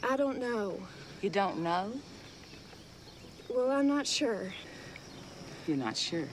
I don't know. You don't know? Well, I'm not sure. You're not sure?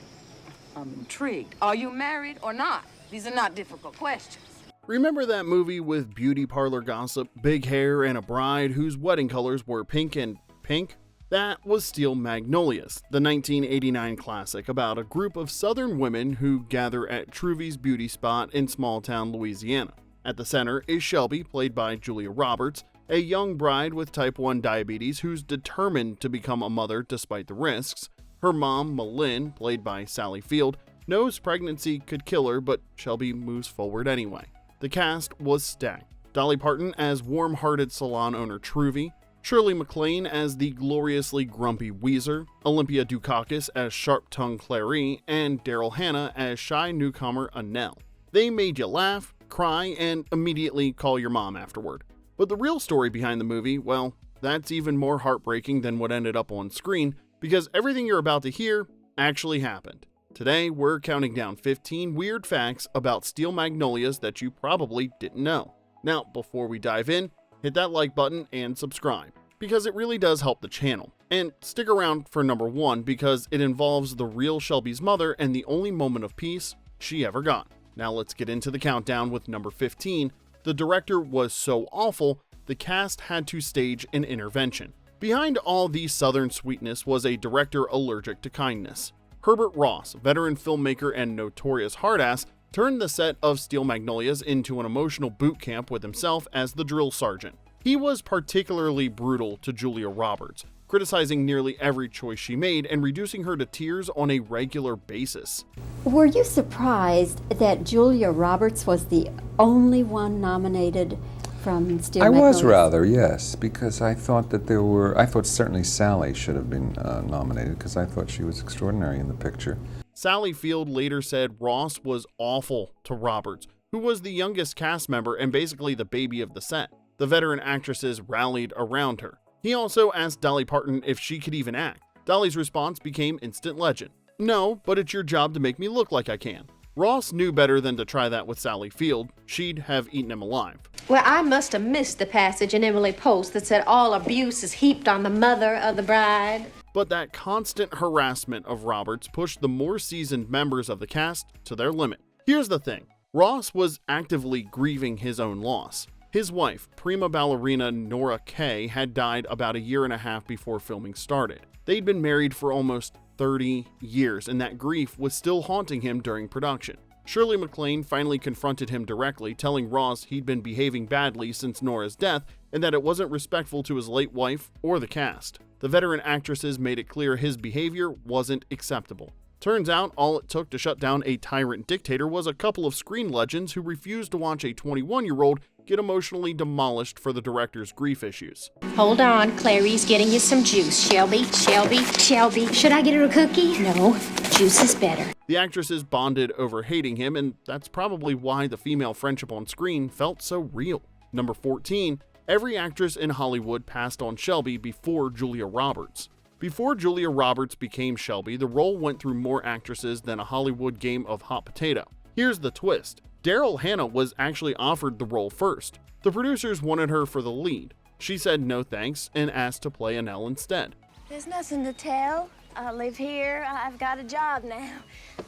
I'm intrigued. Are you married or not? These are not difficult questions. Remember that movie with beauty parlor gossip, big hair, and a bride whose wedding colors were pink and pink? That was Steel Magnolias, the 1989 classic about a group of southern women who gather at Truvy's beauty spot in small-town Louisiana. At the center is Shelby, played by Julia Roberts, a young bride with type 1 diabetes who's determined to become a mother despite the risks. Her mom, Malin, played by Sally Field, knows pregnancy could kill her, but Shelby moves forward anyway. The cast was stacked. Dolly Parton as warm-hearted salon owner Truvy, Shirley MacLaine as the gloriously grumpy Weezer, Olympia Dukakis as sharp-tongued Clary, and Daryl Hannah as shy newcomer Annelle. They made you laugh, cry, and immediately call your mom afterward. But the real story behind the movie, well, that's even more heartbreaking than what ended up on screen, because everything you're about to hear actually happened. Today, we're counting down 15 weird facts about Steel Magnolias that you probably didn't know. Now, before we dive in, hit that like button and subscribe, because it really does help the channel. And stick around for number 1 because it involves the real Shelby's mother and the only moment of peace she ever got. Now let's get into the countdown with number 15. The director was so awful, the cast had to stage an intervention. Behind all the southern sweetness was a director allergic to kindness. Herbert Ross, veteran filmmaker and notorious hardass, turned the set of Steel Magnolias into an emotional boot camp with himself as the drill sergeant. He was particularly brutal to Julia Roberts, criticizing nearly every choice she made and reducing her to tears on a regular basis. Were you surprised that Julia Roberts was the only one nominated from Steel Magnolias? I was rather, yes, because I thought that I thought certainly Sally should have been nominated because I thought she was extraordinary in the picture. Sally Field later said Ross was awful to Roberts, who was the youngest cast member and basically the baby of the set. The veteran actresses rallied around her. He also asked Dolly Parton if she could even act. Dolly's response became instant legend. No, but it's your job to make me look like I can. Ross knew better than to try that with Sally Field. She'd have eaten him alive. Well, I must have missed the passage in Emily Post that said all abuse is heaped on the mother of the bride. But that constant harassment of Roberts pushed the more seasoned members of the cast to their limit. Here's the thing. Ross was actively grieving his own loss. His wife, prima ballerina Nora Kay, had died about a year and a half before filming started. They'd been married for almost 30 years, and that grief was still haunting him during production. Shirley MacLaine finally confronted him directly, telling Ross he'd been behaving badly since Nora's death and that it wasn't respectful to his late wife or the cast. The veteran actresses made it clear his behavior wasn't acceptable. Turns out all it took to shut down a tyrant dictator was a couple of screen legends who refused to watch a 21-year-old get emotionally demolished for the director's grief issues. Hold on, Clary's getting you some juice. Shelby. Should I get her a cookie? No, juice is better. The actresses bonded over hating him, and that's probably why the female friendship on screen felt so real. Number 14, every actress in Hollywood passed on Shelby before Julia Roberts. Before Julia Roberts became Shelby, the role went through more actresses than a Hollywood game of hot potato. Here's the twist. Daryl Hannah was actually offered the role first. The producers wanted her for the lead. She said no thanks and asked to play Annelle instead. There's nothing to tell. I live here. I've got a job now.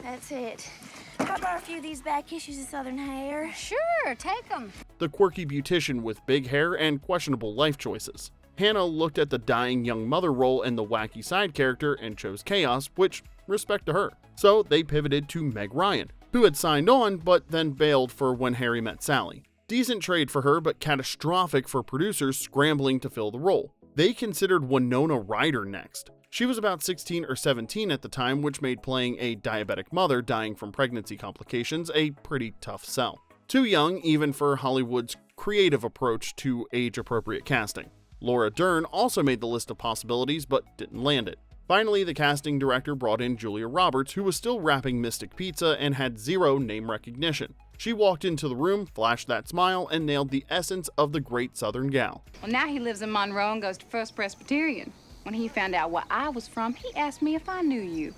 That's it. Can I borrow a few of these back issues of Southern Hair? Sure, take them. The quirky beautician with big hair and questionable life choices. Hannah looked at the dying young mother role and the wacky side character and chose chaos, which, respect to her. So they pivoted to Meg Ryan, who had signed on but then bailed for When Harry Met Sally. Decent trade for her, but catastrophic for producers scrambling to fill the role. They considered Winona Ryder next. She was about 16 or 17 at the time, which made playing a diabetic mother dying from pregnancy complications a pretty tough sell. Too young even for Hollywood's creative approach to age-appropriate casting. Laura Dern also made the list of possibilities but didn't land it. Finally, the casting director brought in Julia Roberts, who was still wrapping Mystic Pizza and had zero name recognition. She walked into the room, flashed that smile, and nailed the essence of the great Southern gal. Well, now he lives in Monroe and goes to First Presbyterian. When he found out where I was from, he asked me if I knew you.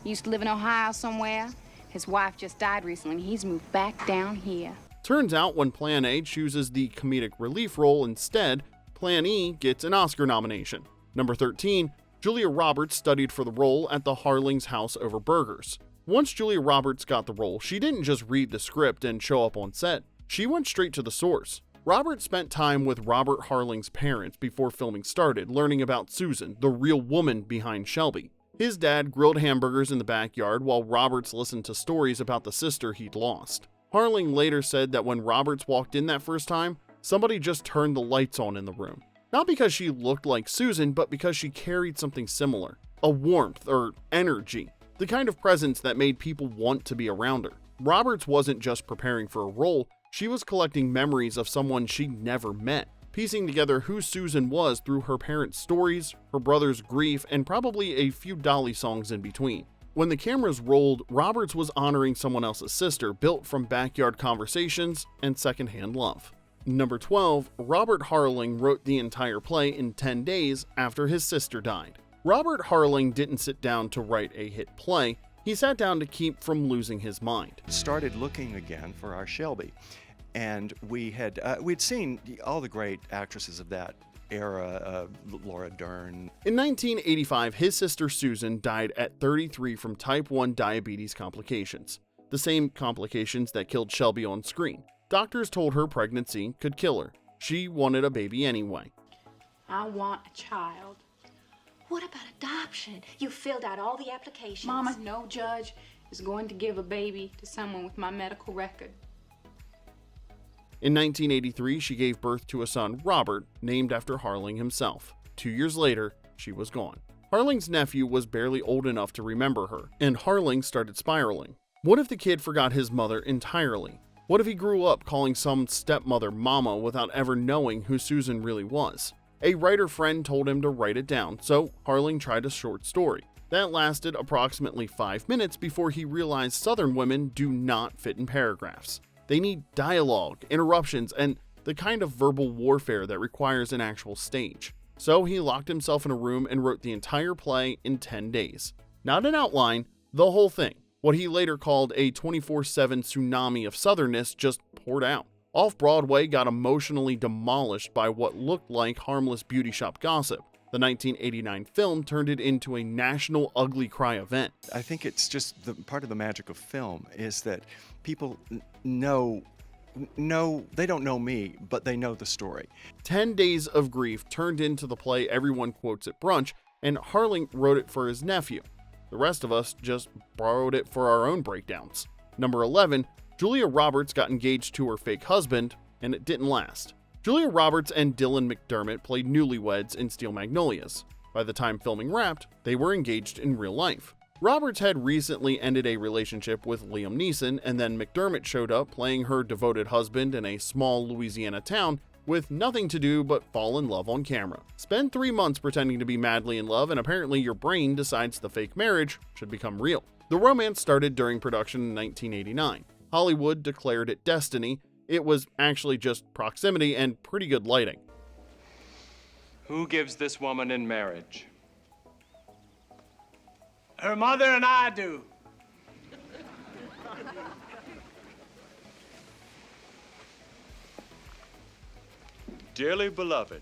He used to live in Ohio somewhere. His wife just died recently, and he's moved back down here. Turns out when Plan A chooses the comedic relief role instead, Plan E gets an Oscar nomination. Number 13, Julia Roberts studied for the role at the Harling's house over burgers. Once Julia Roberts got the role, she didn't just read the script and show up on set. She went straight to the source. Roberts spent time with Robert Harling's parents before filming started, learning about Susan, the real woman behind Shelby. His dad grilled hamburgers in the backyard while Roberts listened to stories about the sister he'd lost. Harling later said that when Roberts walked in that first time, somebody just turned the lights on in the room. Not because she looked like Susan, but because she carried something similar. A warmth or energy. The kind of presence that made people want to be around her. Roberts wasn't just preparing for a role, she was collecting memories of someone she'd never met, piecing together who Susan was through her parents' stories, her brother's grief, and probably a few Dolly songs in between. When the cameras rolled, Roberts was honoring someone else's sister, built from backyard conversations and secondhand love. Number 12, Robert Harling wrote the entire play in 10 days after his sister died. Robert Harling didn't sit down to write a hit play, he sat down to keep from losing his mind. Started looking again for our Shelby, and we'd seen all the great actresses of that era, Laura Dern. In 1985, his sister Susan died at 33 from type 1 diabetes complications, the same complications that killed Shelby on screen. Doctors told her pregnancy could kill her. She wanted a baby anyway. I want a child. What about adoption? You filled out all the applications. Mama, no judge is going to give a baby to someone with my medical record. In 1983, she gave birth to a son, Robert, named after Harling himself. 2 years later, she was gone. Harling's nephew was barely old enough to remember her, and Harling started spiraling. What if the kid forgot his mother entirely? What if he grew up calling some stepmother Mama without ever knowing who Susan really was? A writer friend told him to write it down, so Harling tried a short story. That lasted approximately 5 minutes before he realized Southern women do not fit in paragraphs. They need dialogue, interruptions, and the kind of verbal warfare that requires an actual stage. So he locked himself in a room and wrote the entire play in 10 days. Not an outline, the whole thing. What he later called a 24/7 tsunami of Southernness just poured out. Off-Broadway got emotionally demolished by what looked like harmless beauty shop gossip. The 1989 film turned it into a national ugly cry event. I think it's just part of the magic of film is that people know, they don't know me, but they know the story. 10 Days of Grief turned into the play everyone quotes at brunch, and Harling wrote it for his nephew. The rest of us just borrowed it for our own breakdowns. Number 11, Julia Roberts got engaged to her fake husband, and it didn't last. Julia Roberts and Dylan McDermott played newlyweds in Steel Magnolias. By the time filming wrapped, they were engaged in real life. Roberts had recently ended a relationship with Liam Neeson, and then McDermott showed up playing her devoted husband in a small Louisiana town with nothing to do but fall in love on camera. Spend 3 months pretending to be madly in love, and apparently your brain decides the fake marriage should become real. The romance started during production in 1989. Hollywood declared it destiny. It was actually just proximity and pretty good lighting. Who gives this woman in marriage? Her mother and I do. Dearly beloved.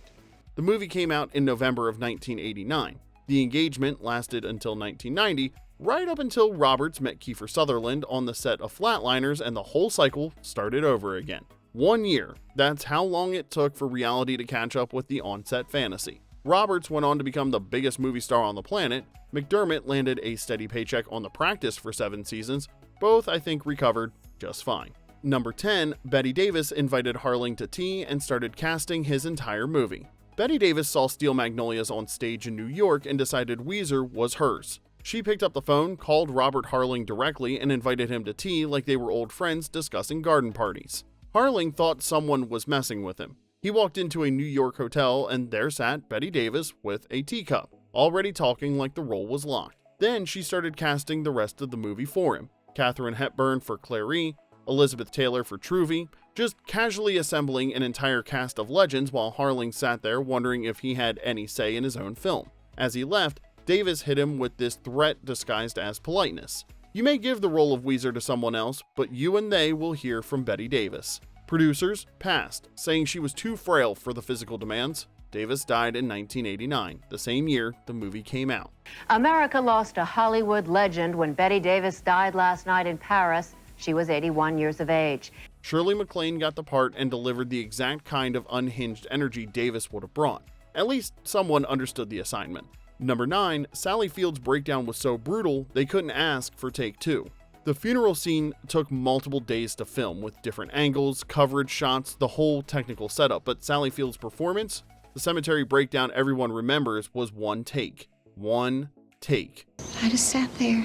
The movie came out in November of 1989. The engagement lasted until 1990, right up until Roberts met Kiefer Sutherland on the set of Flatliners, and the whole cycle started over again. 1 year. That's how long it took for reality to catch up with the on-set fantasy. Roberts went on to become the biggest movie star on the planet. McDermott landed a steady paycheck on The Practice for 7 seasons. Both, I think, recovered just fine. Number 10, Bette Davis invited Harling to tea and started casting his entire movie. Bette Davis saw Steel Magnolias on stage in New York and decided Weezer was hers. She picked up the phone, called Robert Harling directly, and invited him to tea like they were old friends discussing garden parties. Harling thought someone was messing with him. He walked into a New York hotel, and there sat Bette Davis with a teacup, already talking like the role was locked. Then she started casting the rest of the movie for him. Katharine Hepburn for Clary, Elizabeth Taylor for Truvy, just casually assembling an entire cast of legends while Harling sat there wondering if he had any say in his own film. As he left, Davis hit him with this threat disguised as politeness. You may give the role of Weezer to someone else, but you and they will hear from Bette Davis. Producers passed, saying she was too frail for the physical demands. Davis died in 1989, the same year the movie came out. America lost a Hollywood legend when Bette Davis died last night in Paris. She was 81 years of age. Shirley MacLaine got the part and delivered the exact kind of unhinged energy Davis would have brought. At least someone understood the assignment. Number 9, Sally Field's breakdown was so brutal they couldn't ask for take 2. The funeral scene took multiple days to film with different angles, coverage shots, the whole technical setup, but Sally Field's performance, the cemetery breakdown everyone remembers, was one take. One take. I just sat there.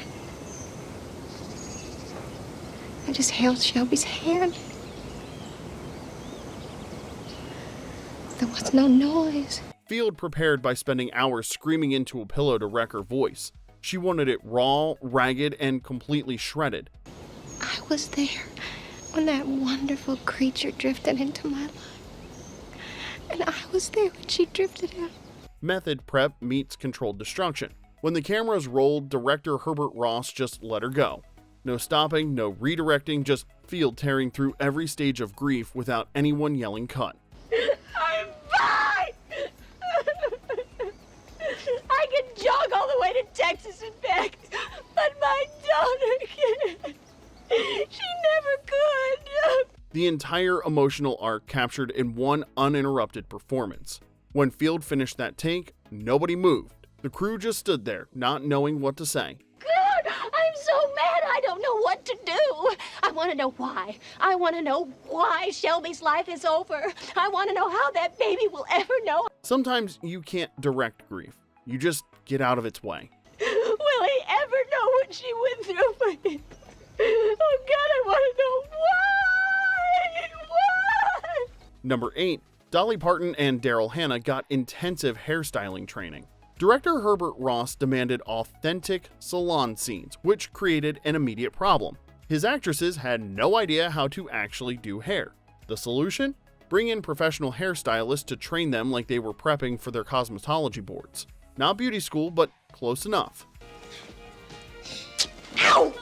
I just held Shelby's hand. There was no noise. Field prepared by spending hours screaming into a pillow to wreck her voice. She wanted it raw, ragged, and completely shredded. I was there when that wonderful creature drifted into my life. And I was there when she drifted out. Method prep meets controlled destruction. When the cameras rolled, director Herbert Ross just let her go. No stopping, no redirecting, just Field tearing through every stage of grief without anyone yelling cut. I'm fine! I can jog all the way to Texas and back, but my daughter can't. She never could. The entire emotional arc captured in one uninterrupted performance. When Field finished that take, nobody moved. The crew just stood there, not knowing what to say. God, I'm so mad I don't know what to do. I want to know why. I want to know why Shelby's life is over. I want to know how that baby will ever know. Sometimes you can't direct grief. You just get out of its way. Will he ever know what she went through for him? Oh God, I want to know why. Why? Number 8, Dolly Parton and Daryl Hannah got intensive hairstyling training. Director Herbert Ross demanded authentic salon scenes, which created an immediate problem. His actresses had no idea how to actually do hair. The solution? Bring in professional hairstylists to train them like they were prepping for their cosmetology boards. Not beauty school, but close enough. Ow!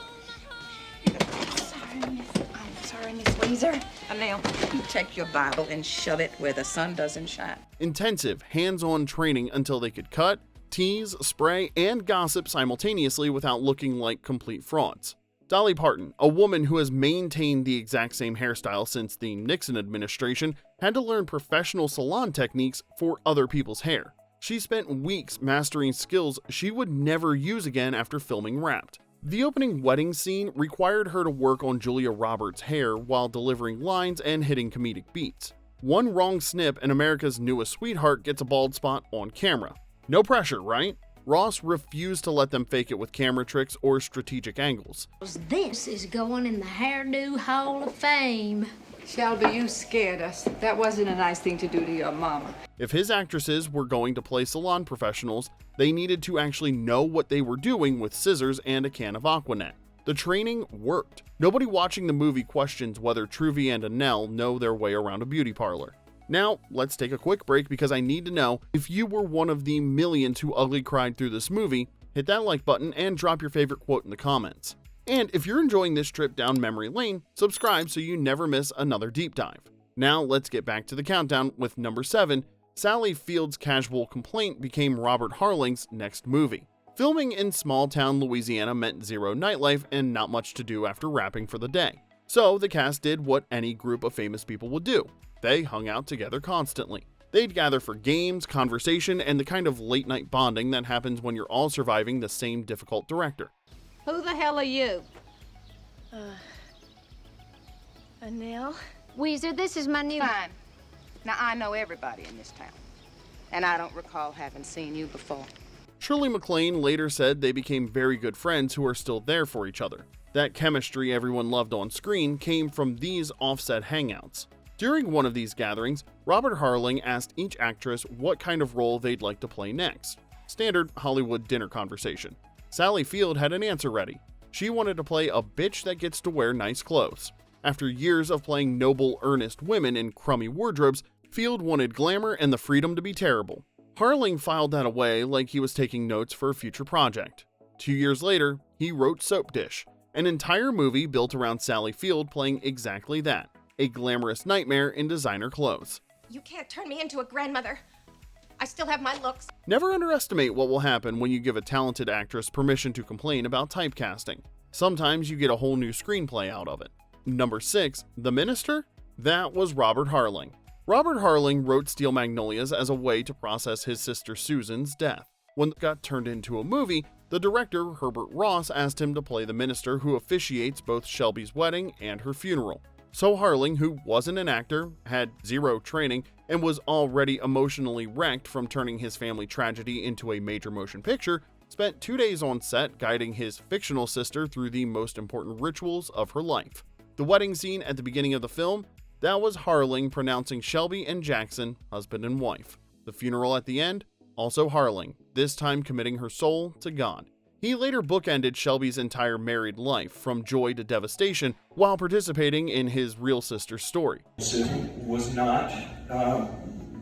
Sorry, Miss Weezer. Now, you take your Bible and shove it where the sun doesn't shine. Intensive, hands-on training until they could cut, tease, spray, and gossip simultaneously without looking like complete frauds. Dolly Parton, a woman who has maintained the exact same hairstyle since the Nixon administration, had to learn professional salon techniques for other people's hair. She spent weeks mastering skills she would never use again after filming Wrapped. The opening wedding scene required her to work on Julia Roberts' hair while delivering lines and hitting comedic beats. One wrong snip and America's newest sweetheart gets a bald spot on camera. No pressure, right? Ross refused to let them fake it with camera tricks or strategic angles. This is going in the Hairdo Hall of Fame. Shelby, you scared us. That wasn't a nice thing to do to your mama. If his actresses were going to play salon professionals, they needed to actually know what they were doing with scissors and a can of Aquanet. The training worked. Nobody watching the movie questions whether Truvy and Annelle know their way around a beauty parlor. Now, let's take a quick break because I need to know if you were one of the millions who ugly cried through this movie. Hit that like button and drop your favorite quote in the comments. And if you're enjoying this trip down memory lane, subscribe so you never miss another deep dive. Now let's get back to the countdown with number 7, Sally Field's casual complaint became Robert Harling's next movie. Filming in small-town Louisiana meant zero nightlife and not much to do after wrapping for the day. So the cast did what any group of famous people would do. They hung out together constantly. They'd gather for games, conversation, and the kind of late-night bonding that happens when you're all surviving the same difficult director. Who the hell are you? Annelle? Weezer, this is my new... Fine. Now, I know everybody in this town, and I don't recall having seen you before. Shirley MacLaine later said they became very good friends who are still there for each other. That chemistry everyone loved on screen came from these offset hangouts. During one of these gatherings, Robert Harling asked each actress what kind of role they'd like to play next. Standard Hollywood dinner conversation. Sally Field had an answer ready. She wanted to play a bitch that gets to wear nice clothes. After years of playing noble, earnest women in crummy wardrobes, Field wanted glamour and the freedom to be terrible. Harling filed that away like he was taking notes for a future project. 2 years later, he wrote Soap Dish, an entire movie built around Sally Field playing exactly that. a glamorous nightmare in designer clothes. You can't turn me into a grandmother. I still have my looks. Never underestimate what will happen when you give a talented actress permission to complain about typecasting. Sometimes you get a whole new screenplay out of it. Number 6, The Minister? That was Robert Harling. Robert Harling wrote Steel Magnolias as a way to process his sister Susan's death. When it got turned into a movie, the director, Herbert asked him to play the minister who officiates both Shelby's wedding and her funeral. So Harling, who wasn't an actor, had zero training, and was already emotionally wrecked from turning his family tragedy into a major motion picture, spent 2 days on set guiding his fictional sister through the most important rituals of her life. The wedding scene at the beginning of the film, that was Harling pronouncing Shelby and Jackson husband and wife. The funeral at the end, also Harling, this time committing her soul to God. He later bookended Shelby's entire married life, from joy to devastation, while participating in his real sister's story. Susan was not,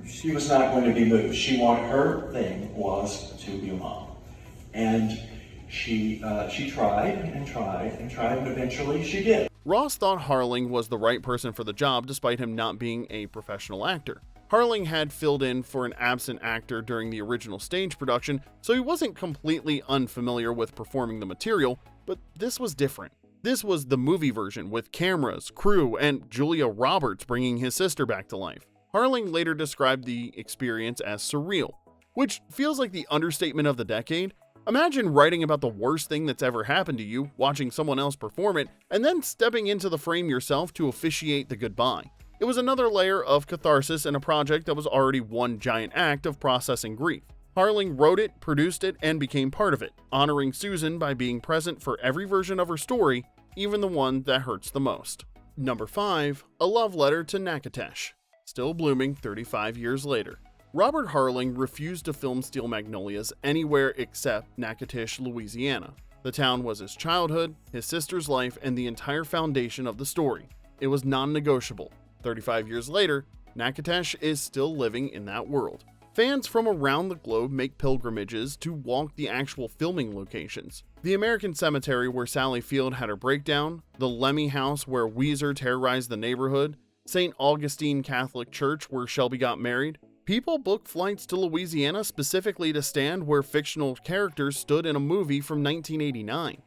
she was not going to be moved. Her thing was to be a mom. And she tried and tried and tried, and eventually she did. Ross thought Harling was the right person for the job despite him not being a professional actor. Harling had filled in for an absent actor during the original stage production, so he wasn't completely unfamiliar with performing the material, but this was different. This was the movie version with cameras, crew, and Julia Roberts bringing his sister back to life. Harling later described the experience as surreal, which feels like the understatement of the decade. Imagine writing about the worst thing that's ever happened to you, watching someone else perform it, and then stepping into the frame yourself to officiate the goodbye. It was another layer of catharsis in a project that was already one giant act of processing grief. Harling wrote it, produced it, and became part of it, honoring Susan by being present for every version of her story, even the one that hurts the most. Number 5, A Love Letter to Natchitoches. Still blooming 35 years later. Robert Harling refused to film Steel Magnolias anywhere except Natchitoches, Louisiana. The town was his childhood, his sister's life, and the entire foundation of the story. It was non-negotiable. 35 years later, Natchitoches is still living in that world. Fans from around the globe make pilgrimages to walk the actual filming locations. The American Cemetery where Sally Field had her breakdown, the Lemmy House where Weezer terrorized the neighborhood, St. Augustine Catholic Church where Shelby got married. People book flights to Louisiana specifically to stand where fictional characters stood in a movie from 1989.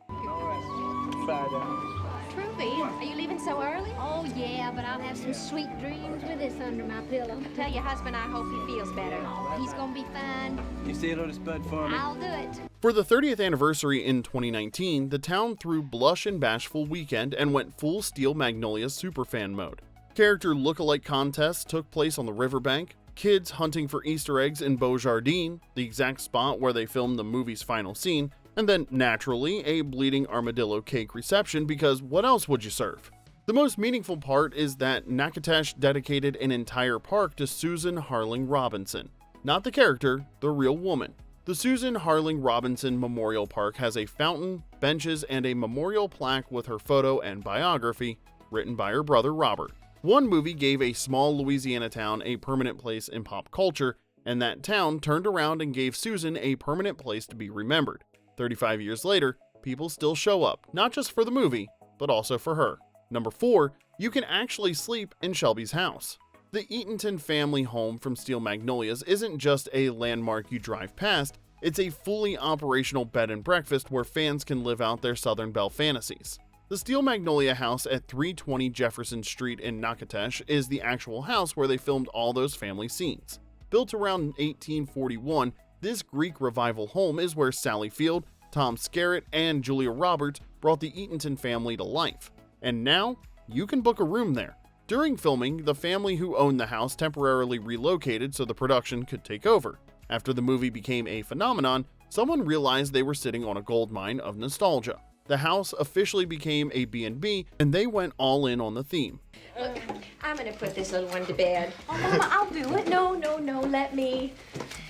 Truly, are you leaving so early? Oh, yeah, but I'll have some sweet dreams with this under my pillow. Tell your husband I hope he feels better. He's gonna be fine. You say hello to Spud for me? I'll do it. For the 30th anniversary in 2019, the town threw Blush and Bashful Weekend and went full Steel Magnolias superfan mode. Character look-alike contests took place on the riverbank, kids hunting for Easter eggs in Beaujardin, the exact spot where they filmed the movie's final scene, and then, naturally, a bleeding armadillo cake reception because what else would you serve? The most meaningful part is that Natchitoches dedicated an entire park to Susan Harling Robinson. Not the character, the real woman. The Susan Harling Robinson Memorial Park has a fountain, benches, and a memorial plaque with her photo and biography, written by her brother Robert. One movie gave a small Louisiana town a permanent place in pop culture, and that town turned around and gave Susan a permanent place to be remembered. 35 years later, people still show up, not just for the movie, but also for her. Number 4, you can actually sleep in Shelby's house. The Eatonton family home from Steel Magnolias isn't just a landmark you drive past, it's a fully operational bed and breakfast where fans can live out their Southern Belle fantasies. The Steel Magnolia house at 320 Jefferson Street in Natchitoches is the actual house where they filmed all those family scenes. Built around 1841, this Greek revival home is where Sally Field, Tom Skerritt, and Julia Roberts brought the Eatonton family to life. And now, you can book a room there. During filming, the family who owned the house temporarily relocated so the production could take over. After the movie became a phenomenon, someone realized they were sitting on a goldmine of nostalgia. The house officially became a B&B, and they went all in on the theme. Look, I'm gonna put this little one to bed. Oh, Mama, I'll do it. No, let me.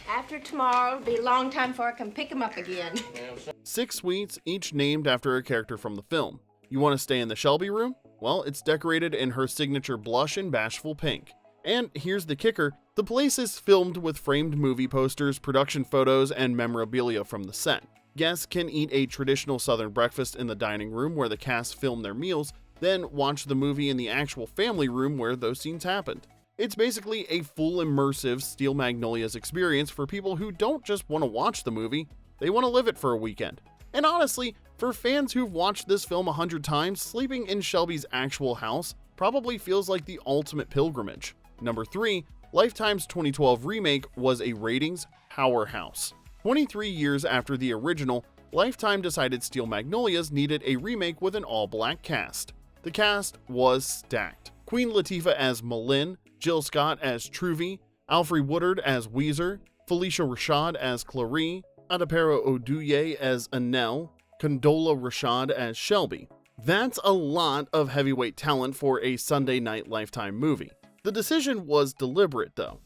After tomorrow, it'll be a long time before I can pick him up again. 6 suites, each named after a character from the film. You want to stay in the Shelby room? Well, it's decorated in her signature blush and bashful pink. And here's the kicker, the place is filmed with framed movie posters, production photos, and memorabilia from the set. Guests can eat a traditional Southern breakfast in the dining room where the cast film their meals, then watch the movie in the actual family room where those scenes happened. It's basically a full immersive Steel Magnolias experience for people who don't just want to watch the movie, they want to live it for a weekend. And honestly, for fans who've watched this film 100 times, sleeping in Shelby's actual house probably feels like the ultimate pilgrimage. Number 3, Lifetime's 2012 remake was a ratings powerhouse. 23 years after the original, Lifetime decided Steel Magnolias needed a remake with an all-black cast. The cast was stacked. Queen Latifah as Malin, Jill Scott as Truvy, Alfre Woodard as Weezer, Felicia Rashad as Clary, Adepero Oduye as Annelle, Condola Rashad as Shelby. That's a lot of heavyweight talent for a Sunday night Lifetime movie. The decision was deliberate, though.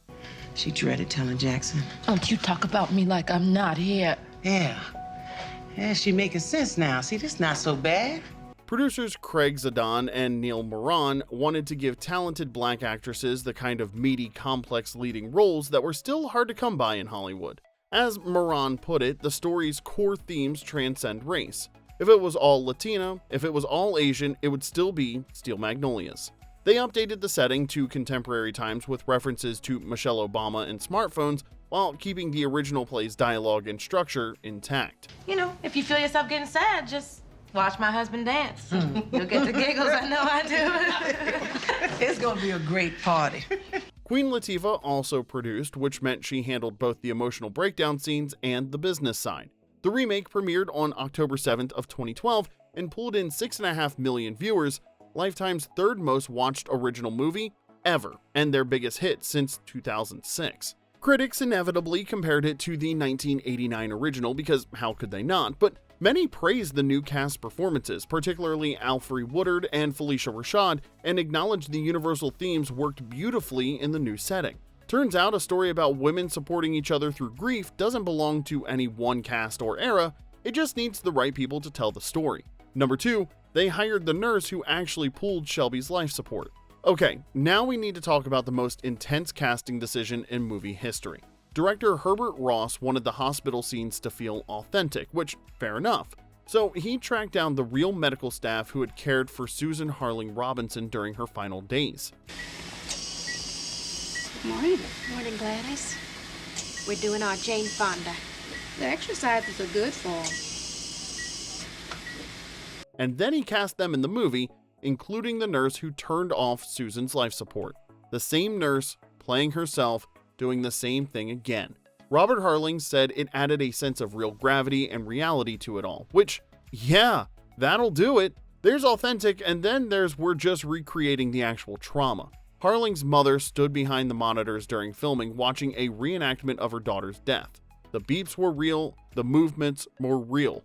She dreaded telling Jackson. Don't you talk about me like I'm not here. Yeah, she making sense now. See, this not so bad. Producers Craig Zidane and Neil Moran wanted to give talented black actresses the kind of meaty, complex leading roles that were still hard to come by in Hollywood. As Moran put it, the story's core themes transcend race. If it was all Latina, if it was all Asian, it would still be Steel Magnolias. They updated the setting to contemporary times with references to Michelle Obama and smartphones, while keeping the original play's dialogue and structure intact. You know, if you feel yourself getting sad, just watch my husband dance. You'll get the giggles, I know I do. It's gonna be a great party. Queen Latifah also produced, which meant she handled both the emotional breakdown scenes and the business side. The remake premiered on October 7th of 2012 and pulled in 6.5 million viewers, Lifetime's third most watched original movie ever, and their biggest hit since 2006. Critics inevitably compared it to the 1989 original because how could they not, but many praised the new cast performances, particularly Alfre Woodard and Felicia Rashad, and acknowledged the universal themes worked beautifully in the new setting. Turns out a story about women supporting each other through grief doesn't belong to any one cast or era, it just needs the right people to tell the story. Number 2, they hired the nurse who actually pulled Shelby's life support. Okay, now we need to talk about the most intense casting decision in movie history. Director Herbert Ross wanted the hospital scenes to feel authentic, which, fair enough. So he tracked down the real medical staff who had cared for Susan Harling Robinson during her final days. Morning. Morning, Gladys. We're doing our Jane Fonda. The exercises are good for them. And then he cast them in the movie, including the nurse who turned off Susan's life support. The same nurse, playing herself, doing the same thing again. Robert Harling said it added a sense of real gravity and reality to it all, which, yeah, that'll do it. There's authentic, and then there's we're just recreating the actual trauma. Harling's mother stood behind the monitors during filming watching a reenactment of her daughter's death. The beeps were real, the movements were real.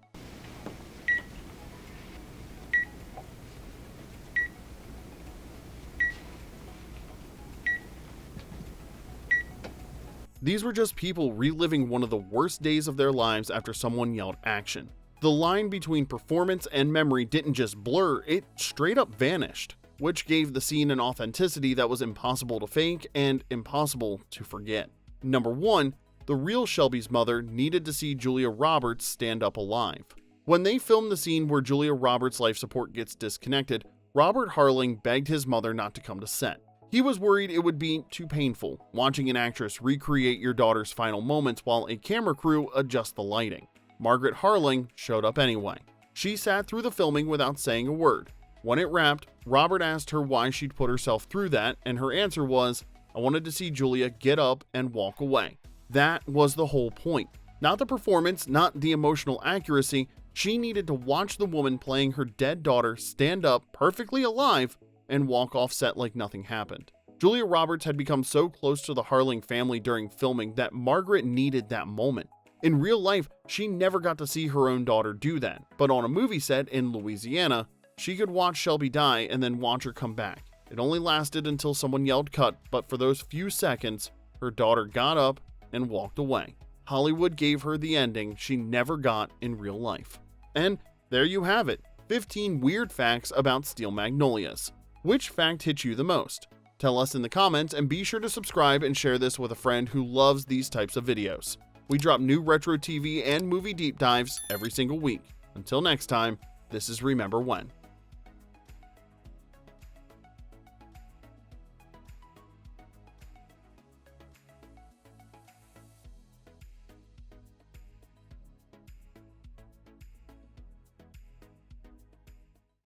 These were just people reliving one of the worst days of their lives after someone yelled action. The line between performance and memory didn't just blur, it straight up vanished, which gave the scene an authenticity that was impossible to fake and impossible to forget. Number 1, the real Shelby's mother needed to see Julia Roberts stand up alive. When they filmed the scene where Julia Roberts' life support gets disconnected, Robert Harling begged his mother not to come to set. He was worried it would be too painful, watching an actress recreate your daughter's final moments while a camera crew adjusts the lighting. Margaret Harling showed up anyway. She sat through the filming without saying a word. When it wrapped, Robert asked her why she'd put herself through that, and her answer was, "I wanted to see Julia get up and walk away." That was the whole point. Not the performance, not the emotional accuracy. She needed to watch the woman playing her dead daughter stand up perfectly alive and walk off set like nothing happened. Julia Roberts had become so close to the Harling family during filming that Margaret needed that moment. In real life, she never got to see her own daughter do that, but on a movie set in Louisiana, she could watch Shelby die and then watch her come back. It only lasted until someone yelled cut, but for those few seconds, her daughter got up and walked away. Hollywood gave her the ending she never got in real life. And there you have it, 15 weird facts about Steel Magnolias. Which fact hit you the most? Tell us in the comments, and be sure to subscribe and share this with a friend who loves these types of videos. We drop new retro TV and movie deep dives every single week. Until next time, this is Remember When.